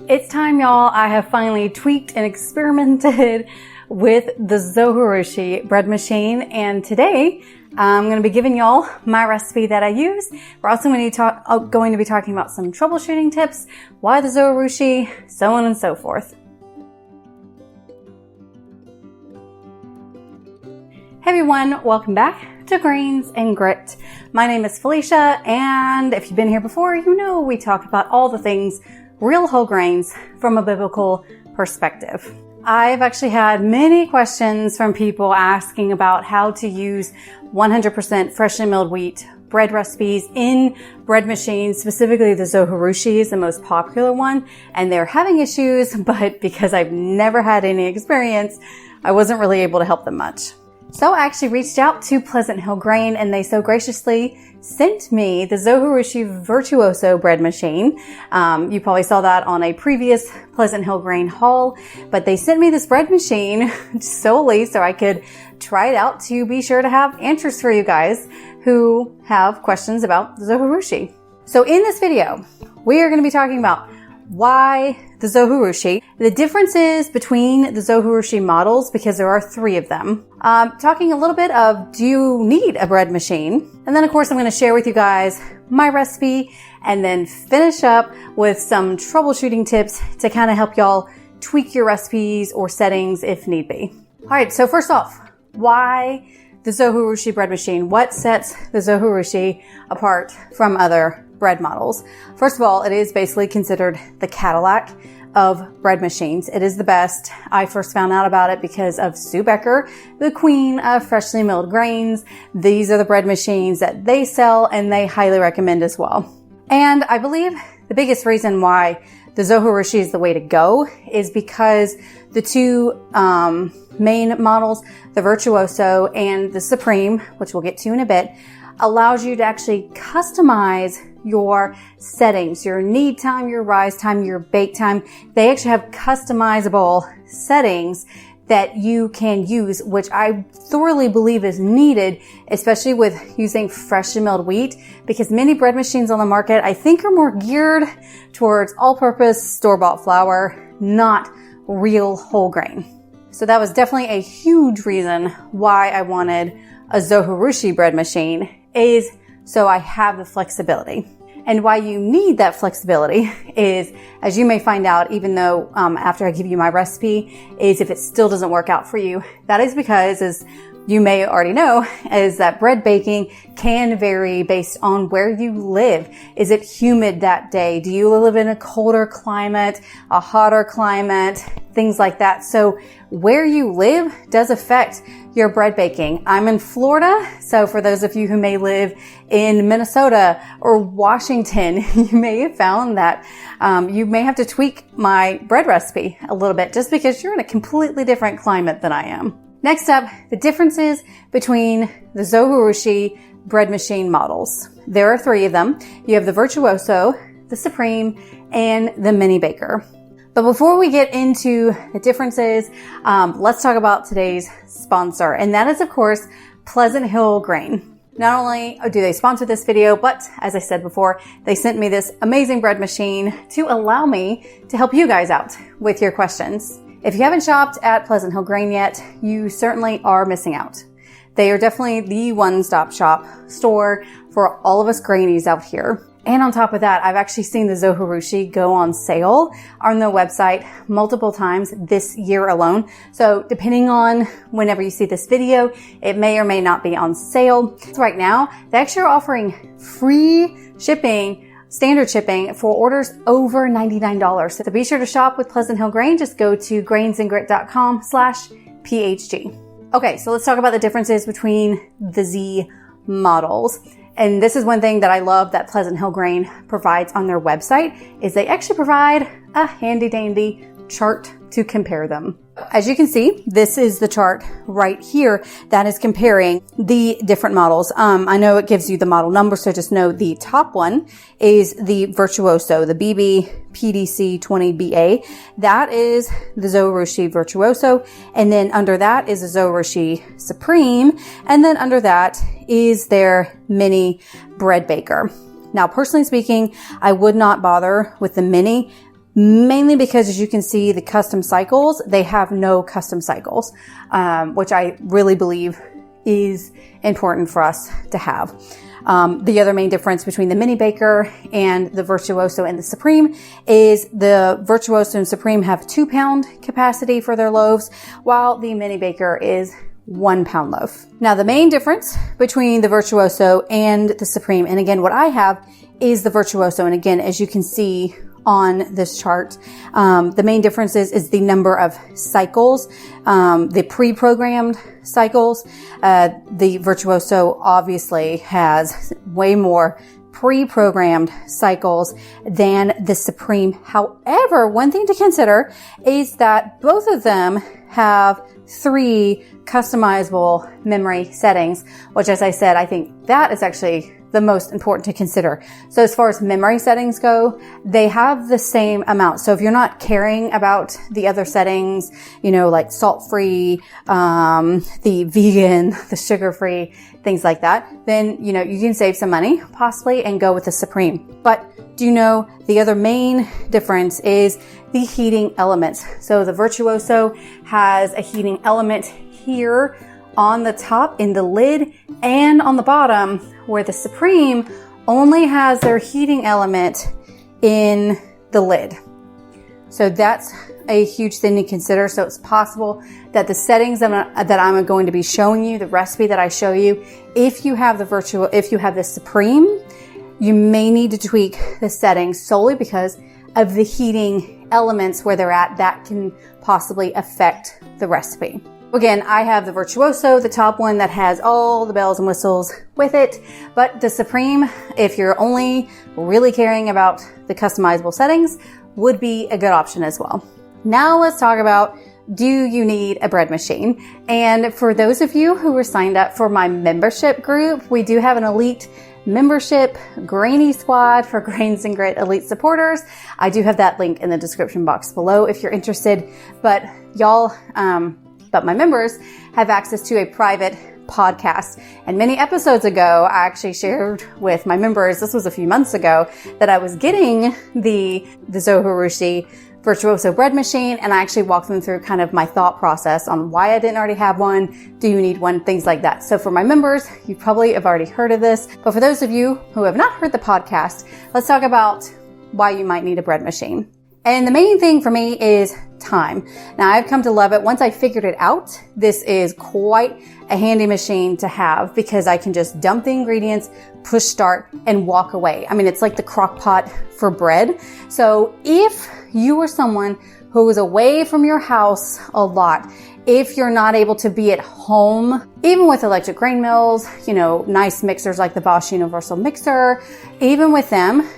It's time, y'all. I have finally tweaked and experimented with the Zojirushi bread machine, and today I'm going to be giving y'all my recipe that I use. We're also going to be talking about some troubleshooting tips, why the Zojirushi, so on and so forth. Hey everyone, welcome back to Grains and Grit. My name is Felicia, and if you've been here before, you know we talk about all the things real whole grains from a biblical perspective. I've actually had many questions from people asking about how to use 100% freshly milled wheat bread recipes in bread machines. Specifically, the Zojirushi is the most popular one, and they're having issues, but because I've never had any experience, I wasn't really able to help them much. So I actually reached out to Pleasant Hill Grain, and they so graciously sent me the Zojirushi Virtuoso bread machine. You probably saw that on a previous Pleasant Hill Grain haul, but they sent me this bread machine solely so I could try it out to be sure to have answers for you guys who have questions about the Zojirushi. So in this video, we are going to be talking about why the Zojirushi, the differences between the Zojirushi models, because there are 3 of them. Talking a little bit of, do you need a bread machine? And then of course I'm going to share with you guys my recipe and then finish up with some troubleshooting tips to kind of help y'all tweak your recipes or settings if need be. All right, so first off, why the Zojirushi bread machine? What sets the Zojirushi apart from other bread models? First of all, it is basically considered the Cadillac of bread machines. It is the best. I first found out about it because of Sue Becker, the queen of freshly milled grains. These are the bread machines that they sell, and they highly recommend as well. And I believe the biggest reason why the Zojirushi is the way to go is because the 2 main models, the Virtuoso and the Supreme, which we'll get to in a bit, allows you to actually customize your settings, your knead time, your rise time, your bake time. They actually have customizable settings that you can use, which I thoroughly believe is needed, especially with using freshly milled wheat, because many bread machines on the market, I think, are more geared towards all-purpose store-bought flour, not real whole grain. So that was definitely a huge reason why I wanted a Zojirushi bread machine, is so I have the flexibility. And why you need that flexibility is, as you may find out, even though after I give you my recipe, is if it still doesn't work out for you, that is because, as you may already know, is that bread baking can vary based on where you live. Is it humid that day? Do you live in a colder climate, a hotter climate, things like that? So where you live does affect your bread baking. I'm in Florida, so for those of you who may live in Minnesota or Washington, you may have found that you may have to tweak my bread recipe a little bit just because you're in a completely different climate than I am. Next up, the differences between the Zojirushi bread machine models. There are 3 of them. You have the Virtuoso, the Supreme, and the Mini Baker. But before we get into the differences, let's talk about today's sponsor, and that is, of course, Pleasant Hill Grain. Not only do they sponsor this video, but as I said before, they sent me this amazing bread machine to allow me to help you guys out with your questions. If you haven't shopped at Pleasant Hill Grain yet, you certainly are missing out. They are definitely the one-stop shop store for all of us grainies out here. And on top of that, I've actually seen the Zojirushi go on sale on their website multiple times this year alone. So depending on whenever you see this video, it may or may not be on sale. So right now, they actually are offering free shipping, standard shipping, for orders over $99. So be sure to shop with Pleasant Hill Grain. Just go to grainsandgrit.com/PHG. Okay, so let's talk about the differences between the Z models. And this is one thing that I love that Pleasant Hill Grain provides on their website, is they actually provide a handy dandy chart to compare them. As you can see, this is the chart right here that is comparing the different models. I know it gives you the model number, so just know the top one is the Virtuoso, the BB PDC 20BA. That is the Zojirushi Virtuoso. And then under that is the Zojirushi Supreme. And then under that is their Mini Bread Baker. Now, personally speaking, I would not bother with the Mini mainly because, as you can see, the custom cycles, they have no custom cycles, which I really believe is important for us to have. The other main difference between the Mini Baker and the Virtuoso and the Supreme is the Virtuoso and Supreme have 2 pound capacity for their loaves, while the Mini Baker is 1 pound loaf. Now, the main difference between the Virtuoso and the Supreme, and again, what I have is the Virtuoso, and again, as you can see on this chart, the main difference is the number of cycles, the pre-programmed cycles. The Virtuoso obviously has way more pre-programmed cycles than the Supreme. However, one thing to consider is that both of them have 3 customizable memory settings, which, as I said, I think that is actually the most important to consider. So as far as memory settings go, they have the same amount. So if you're not caring about the other settings, like salt-free, the vegan, the sugar-free, things like that, then, you can save some money possibly and go with the Supreme. But do you know the other main difference is the heating elements? So the Virtuoso has a heating element here on the top in the lid and on the bottom, where the Supreme only has their heating element in the lid. So that's a huge thing to consider. So it's possible that the settings that I'm going to be showing you, the recipe that I show you, if you have the Supreme, you may need to tweak the settings solely because of the heating elements where they're at. That can possibly affect the recipe. Again, I have the Virtuoso, the top one that has all the bells and whistles with it, but the Supreme, if you're only really caring about the customizable settings, would be a good option as well. Now let's talk about, do you need a bread machine? And for those of you who were signed up for my membership group, we do have an elite membership Grainy Squad for Grains and Grit Elite supporters. I do have that link in the description box below if you're interested, but my members have access to a private podcast. And many episodes ago, I actually shared with my members, this was a few months ago, that I was getting the Zojirushi Virtuoso bread machine, and I actually walked them through kind of my thought process on why I didn't already have one, do you need one, things like that. So for my members, you probably have already heard of this, but for those of you who have not heard the podcast, let's talk about why you might need a bread machine. And the main thing for me is time. Now, I've come to love it. Once I figured it out, this is quite a handy machine to have because I can just dump the ingredients, push start, and walk away. I mean, it's like the crock pot for bread. So if you are someone who is away from your house a lot, if you're not able to be at home, even with electric grain mills, nice mixers like the Bosch Universal Mixer, even with them,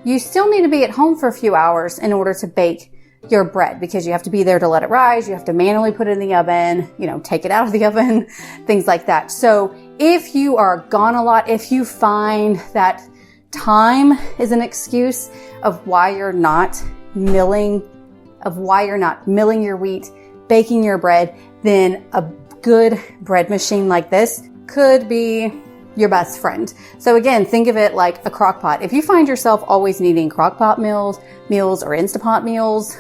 you still need to be at home for a few hours in order to bake your bread because you have to be there to let it rise. You have to manually put it in the oven, take it out of the oven, things like that. So if you are gone a lot, if you find that time is an excuse of why you're not milling your wheat, baking your bread, then a good bread machine like this could be your best friend. So again, think of it like a crock pot. If you find yourself always needing crock pot meals or Instapot meals,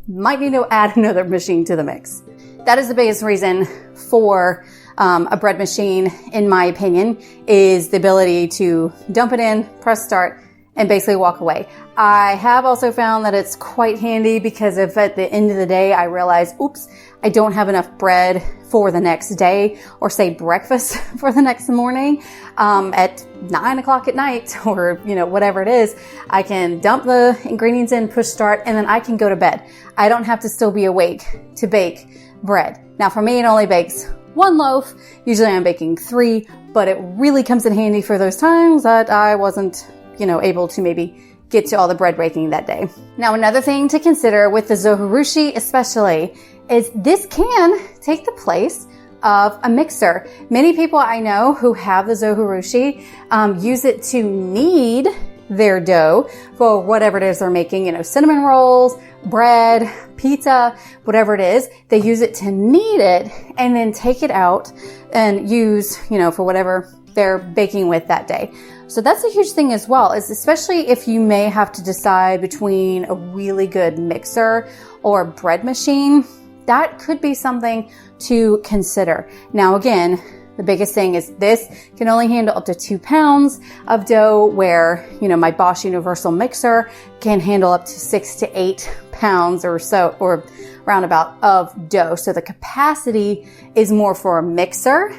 you might need to add another machine to the mix. That is the biggest reason for a bread machine, in my opinion, is the ability to dump it in, press start, and basically walk away. I have also found that it's quite handy because if at the end of the day I realize, oops, I don't have enough bread for the next day, or say breakfast for the next morning, at 9 o'clock at night, or whatever it is, I can dump the ingredients in, push start, and then I can go to bed. I don't have to still be awake to bake bread. Now for me, it only bakes 1 loaf. Usually I'm baking 3, but it really comes in handy for those times that I wasn't able to maybe get to all the bread baking that day. Now, another thing to consider with the Zojirushi especially is this can take the place of a mixer. Many people I know who have the Zojirushi use it to knead their dough for whatever it is they're making, cinnamon rolls, bread, pizza, whatever it is. They use it to knead it and then take it out and use, for whatever they're baking with that day. So that's a huge thing as well, is especially if you may have to decide between a really good mixer or a bread machine, that could be something to consider. Now again, the biggest thing is this can only handle up to 2 pounds of dough, where, you know, my Bosch Universal Mixer can handle up to 6 to 8 pounds or so, or roundabout, of dough. So the capacity is more for a mixer,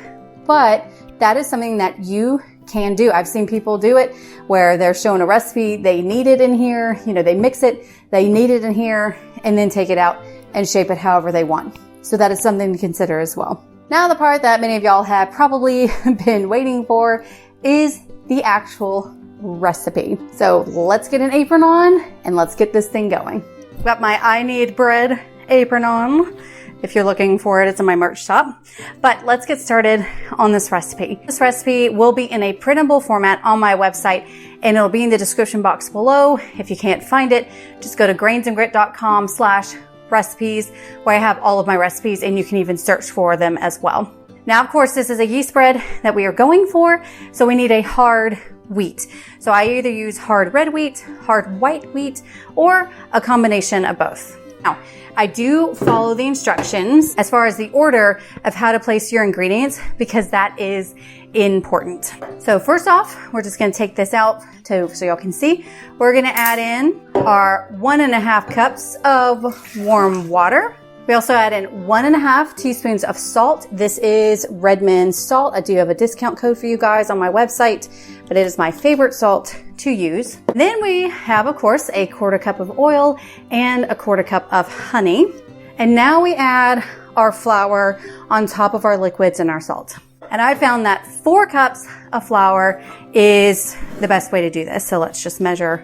but that is something that you can do. I've seen people do it where they're showing a recipe, they knead it in here, you know, they mix it, they knead it in here, and then take it out and shape it however they want. So that is something to consider as well. Now the part that many of y'all have probably been waiting for is the actual recipe. So let's get an apron on and let's get this thing going. Got my I Need Bread apron on. If you're looking for it, it's in my merch shop. But let's get started on this recipe. This recipe will be in a printable format on my website, and it'll be in the description box below. If you can't find it, just go to grainsandgrit.com/recipes, where I have all of my recipes, and you can even search for them as well. Now, of course, this is a yeast bread that we are going for, so we need a hard wheat. So I either use hard red wheat, hard white wheat, or a combination of both. Now, I do follow the instructions as far as the order of how to place your ingredients, because that is important. So first off, we're just going to take this out so y'all can see. We're going to add in our 1.5 cups of warm water. We also add in 1.5 teaspoons of salt. This is Redmond salt. I do have a discount code for you guys on my website, but it is my favorite salt to use. Then we have, of course, a 1/4 cup of oil and a 1/4 cup of honey. And now we add our flour on top of our liquids and our salt. And I found that 4 cups of flour is the best way to do this. So let's just measure.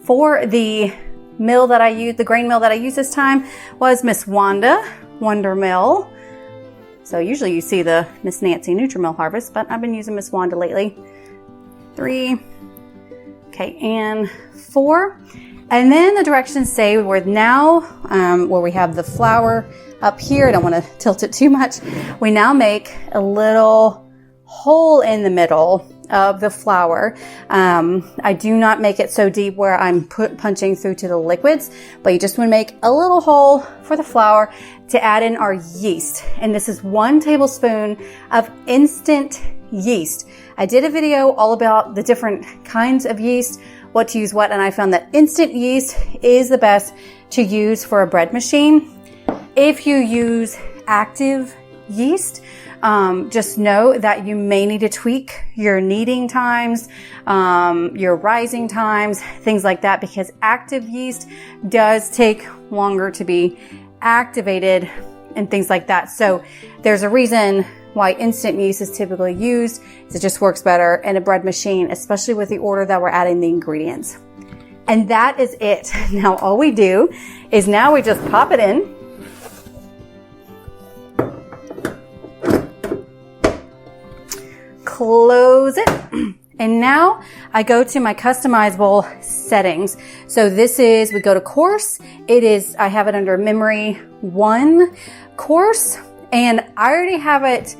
For the mill that I used, the grain mill that I used this time was Miss Wanda Wonder Mill. So usually you see the Miss Nancy Nutrimill Harvest, but I've been using Miss Wanda lately. 3, okay, and 4. And then the directions say we're now, where we have the flour up here, I don't want to tilt it too much, we now make a little hole in the middle of the flour. I do not make it so deep where I'm punching through to the liquids, but you just want to make a little hole for the flour to add in our yeast. And this is 1 tablespoon of instant yeast. I did a video all about the different kinds of yeast, what to use what, and I found that instant yeast is the best to use for a bread machine. If you use active yeast, just know that you may need to tweak your kneading times, your rising times, things like that, because active yeast does take longer to be activated and things like that. So there's a reason why instant yeast is typically used. It just works better in a bread machine, especially with the order that we're adding the ingredients. And that is it. Now all we do is now we just pop it in. Close it. And now I go to my customizable settings. So this is, we go to course. It is, I have it under memory 1 course, and I already have it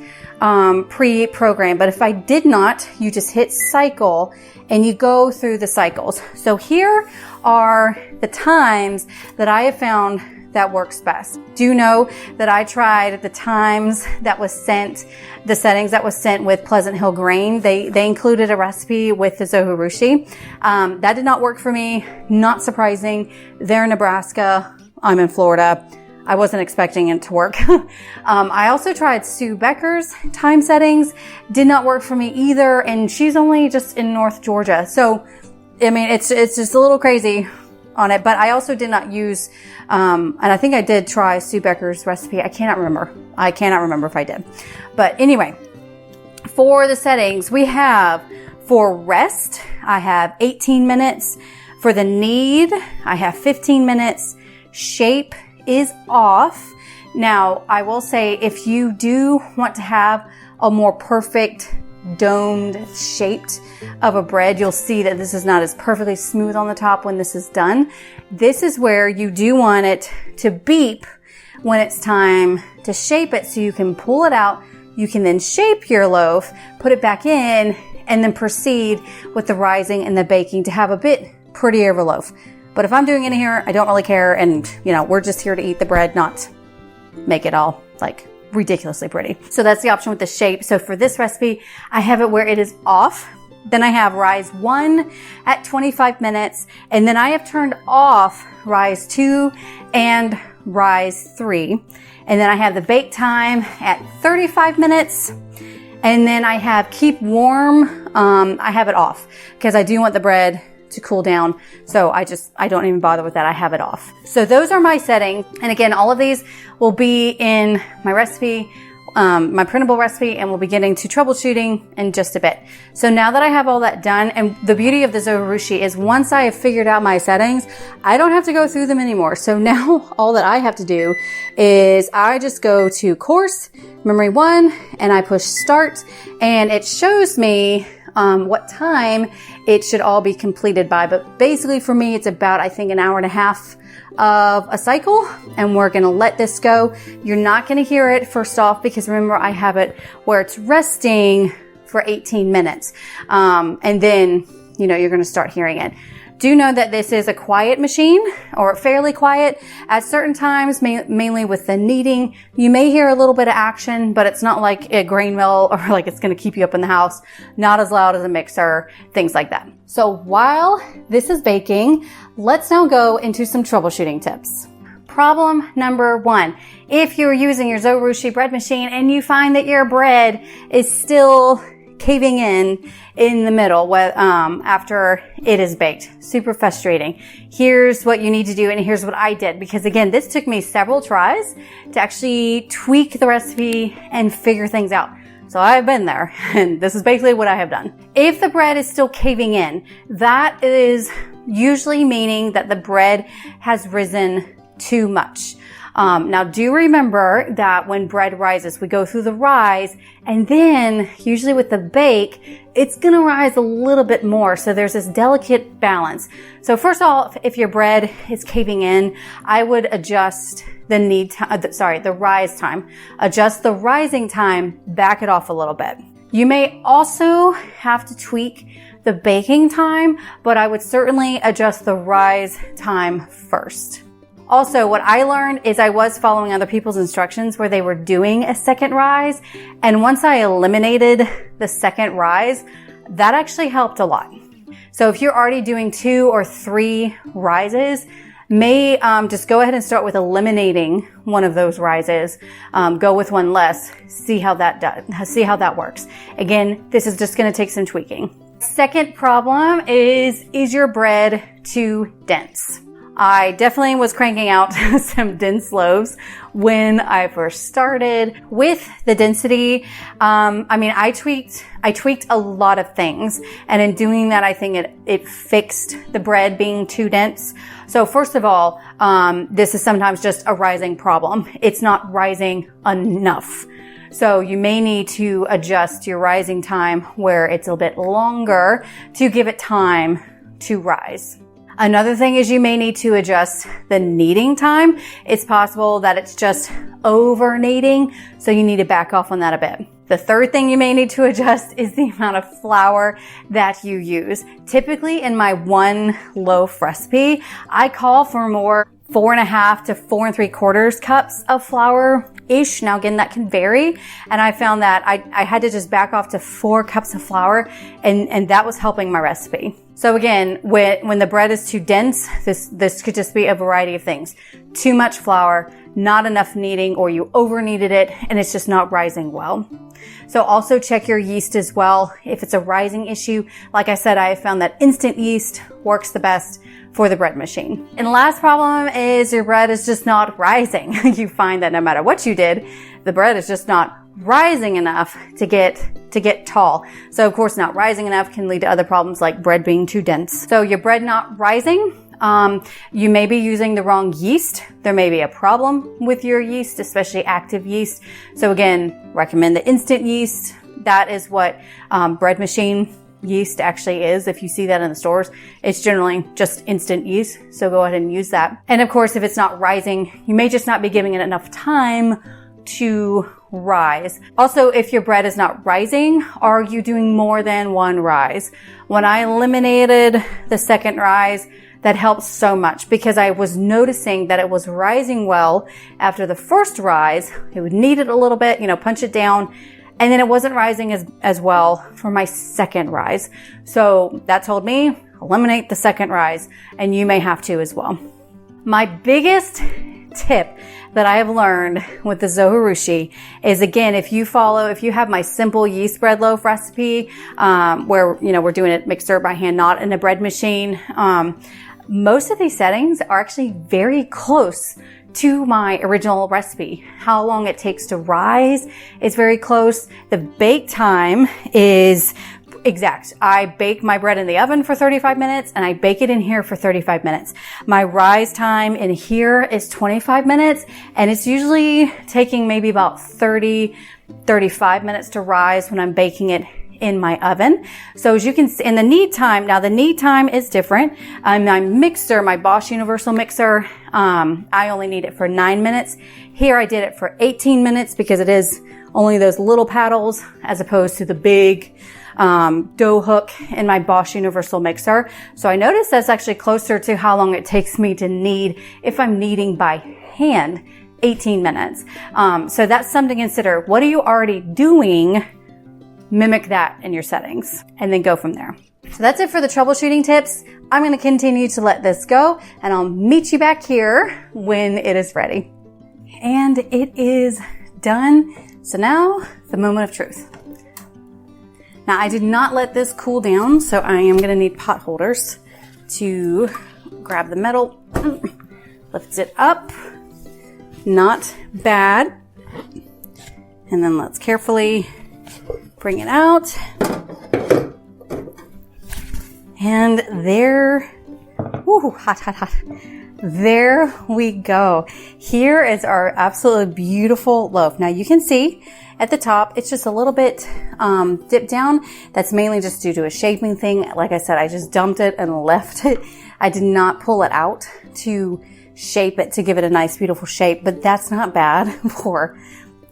pre-programmed. But if I did not, you just hit cycle and you go through the cycles. So here are the times that I have found that works best. Do know that I tried the times that was sent, the settings that was sent with Pleasant Hill Grain. They included a recipe with the Zojirushi. That did not work for me. Not surprising. They're in Nebraska. I'm in Florida. I wasn't expecting it to work. I also tried Sue Becker's time settings. Did not work for me either. And she's only just in North Georgia. So, I mean, it's just a little crazy on it, but I also did not use, and I think I did try Sue Becker's recipe. I cannot remember if I did. But anyway, for the settings, we have for rest, I have 18 minutes. For the knead, I have 15 minutes. Shape is off. Now, I will say if you do want to have a more perfect domed shaped of a bread, you'll see that this is not as perfectly smooth on the top when this is done. This is where you do want it to beep when it's time to shape it, so you can pull it out, you can then shape your loaf, put it back in, and then proceed with the rising and the baking to have a bit prettier of a loaf. But if I'm doing it in here, I don't really care. And we're just here to eat the bread, not make it all like ridiculously pretty. So that's the option with the shape. So for this recipe, I have it where it is off. Then I have rise 1 at 25 minutes. And then I have turned off rise 2 and rise 3. And then I have the bake time at 35 minutes. And then I have keep warm. I have it off because I do want the bread to cool down. So I don't even bother with that. I have it off. So those are my settings. And again, all of these will be in my recipe, my printable recipe, and we'll be getting to troubleshooting in just a bit. So now that I have all that done, and the beauty of the Zojirushi is once I have figured out my settings, I don't have to go through them anymore. So now all that I have to do is I just go to course, memory 1, and I push start, and it shows me what time it should all be completed by. But basically for me, it's about, I think, an hour and a half of a cycle, and we're going to let this go. You're not going to hear it first off because remember I have it where it's resting for 18 minutes. And then, you're going to start hearing it. Do know that this is a quiet machine, or fairly quiet at certain times, mainly with the kneading. You may hear a little bit of action, but it's not like a grain mill or like it's going to keep you up in the house. Not as loud as a mixer, things like that. So while this is baking, let's now go into some troubleshooting tips. Problem number 1. If you're using your Zojirushi bread machine and you find that your bread is still caving in the middle after it is baked. Super frustrating. Here's what you need to do, and here's what I did, because again, this took me several tries to actually tweak the recipe and figure things out. So I've been there, and this is basically what I have done. If the bread is still caving in, that is usually meaning that the bread has risen too much. Now do remember that when bread rises, we go through the rise, and then usually with the bake, it's going to rise a little bit more. So there's this delicate balance. So first of all, if your bread is caving in, I would adjust the rise time. Adjust the rising time, back it off a little bit. You may also have to tweak the baking time, but I would certainly adjust the rise time first. Also, what I learned is I was following other people's instructions where they were doing a second rise. And once I eliminated the second rise, that actually helped a lot. So if you're already doing 2 or 3 rises, may just go ahead and start with eliminating one of those rises. Go with one less. See how that works. Again, this is just going to take some tweaking. Second problem is your bread too dense? I definitely was cranking out some dense loaves when I first started with the density. I tweaked a lot of things, and in doing that, I think it fixed the bread being too dense. So first of all, this is sometimes just a rising problem. It's not rising enough. So you may need to adjust your rising time where it's a bit longer to give it time to rise. Another thing is you may need to adjust the kneading time. It's possible that it's just over kneading, so you need to back off on that a bit. The third thing you may need to adjust is the amount of flour that you use. Typically in my 1 loaf recipe, I call for more 4.5 to 4 3/4 cups of flour-ish. Now again, that can vary. And I found that I had to just back off to 4 cups of flour, and that was helping my recipe. So again, when the bread is too dense, this could just be a variety of things. Too much flour, not enough kneading, or you over kneaded it and it's just not rising well. So also check your yeast as well. If it's a rising issue, like I said, I have found that instant yeast works the best for the bread machine. And the last problem is your bread is just not rising. You find that no matter what you did, the bread is just not rising enough to get tall. So of course, not rising enough can lead to other problems like bread being too dense. So your bread not rising, you may be using the wrong yeast. There may be a problem with your yeast, especially active yeast. So again, recommend the instant yeast. That is what bread machine yeast actually is. If you see that in the stores, it's generally just instant yeast. So go ahead and use that. And of course, if it's not rising, you may just not be giving it enough time to rise. Also, if your bread is not rising, are you doing more than one rise? When I eliminated the second rise, that helps so much because I was noticing that it was rising well after the first rise. It would knead it a little bit, punch it down, and then it wasn't rising as well for my second rise. So that told me, eliminate the second rise, and you may have to as well. My biggest tip that I have learned with the Zojirushi is, again, if you have my simple yeast bread loaf recipe, where, we're doing it mixer by hand, not in a bread machine, most of these settings are actually very close to my original recipe. How long it takes to rise is very close. The bake time is exact. I bake my bread in the oven for 35 minutes and I bake it in here for 35 minutes. My rise time in here is 25 minutes and it's usually taking maybe about 35 minutes to rise when I'm baking it in my oven. So as you can see, in the knead time, now the knead time is different. My mixer, my Bosch Universal Mixer, I only need it for 9 minutes. Here I did it for 18 minutes because it is only those little paddles as opposed to the big dough hook in my Bosch Universal Mixer. So I noticed that's actually closer to how long it takes me to knead if I'm kneading by hand, 18 minutes. So that's something to consider. What are you already doing? Mimic that in your settings and then go from there. So that's it for the troubleshooting tips. I'm going to continue to let this go and I'll meet you back here when it is ready. And it is done. So now the moment of truth. Now I did not let this cool down, so I am going to need pot holders to grab the metal, lift it up, not bad, and then let's carefully bring it out. And there, woo, hot, hot, hot. There we go. Here is our absolutely beautiful loaf. Now you can see at the top, it's just a little bit dipped down. That's mainly just due to a shaping thing. Like I said, I just dumped it and left it. I did not pull it out to shape it, to give it a nice, beautiful shape, but that's not bad for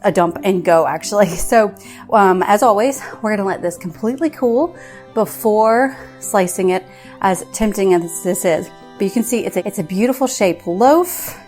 a dump and go actually. So as always, we're gonna let this completely cool before slicing it, as tempting as this is. But you can see it's a beautiful shaped loaf.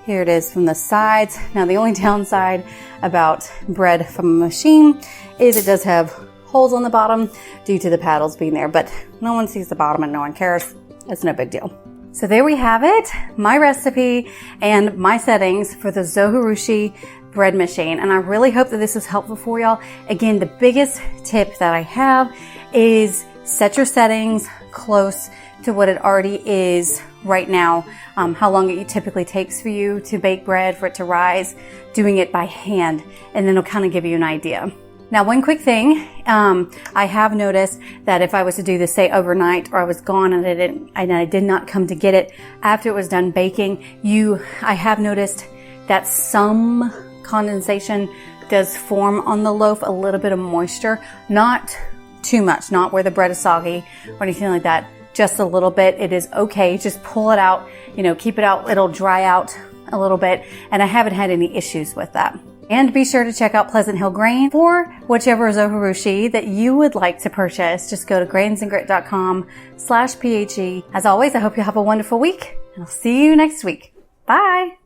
Here it is from the sides. Now the only downside about bread from a machine is it does have holes on the bottom due to the paddles being there, but no one sees the bottom and no one cares. It's no big deal. So there we have it, my recipe and my settings for the Zojirushi bread machine. And I really hope that this is helpful for y'all. Again, the biggest tip that I have is set your settings close to what it already is right now, how long it typically takes for you to bake bread, for it to rise, doing it by hand, and then it'll kind of give you an idea. Now, one quick thing, I have noticed that if I was to do this, say overnight, or I was gone and I did not come to get it after it was done baking, I have noticed that some condensation does form on the loaf, a little bit of moisture, not too much, not where the bread is soggy or anything like that, just a little bit. It is okay. Just pull it out, keep it out. It'll dry out a little bit. And I haven't had any issues with that. And be sure to check out Pleasant Hill Grain for whichever Zojirushi that you would like to purchase. Just go to grainsandgrit.com/PHE. As always, I hope you have a wonderful week and I'll see you next week. Bye.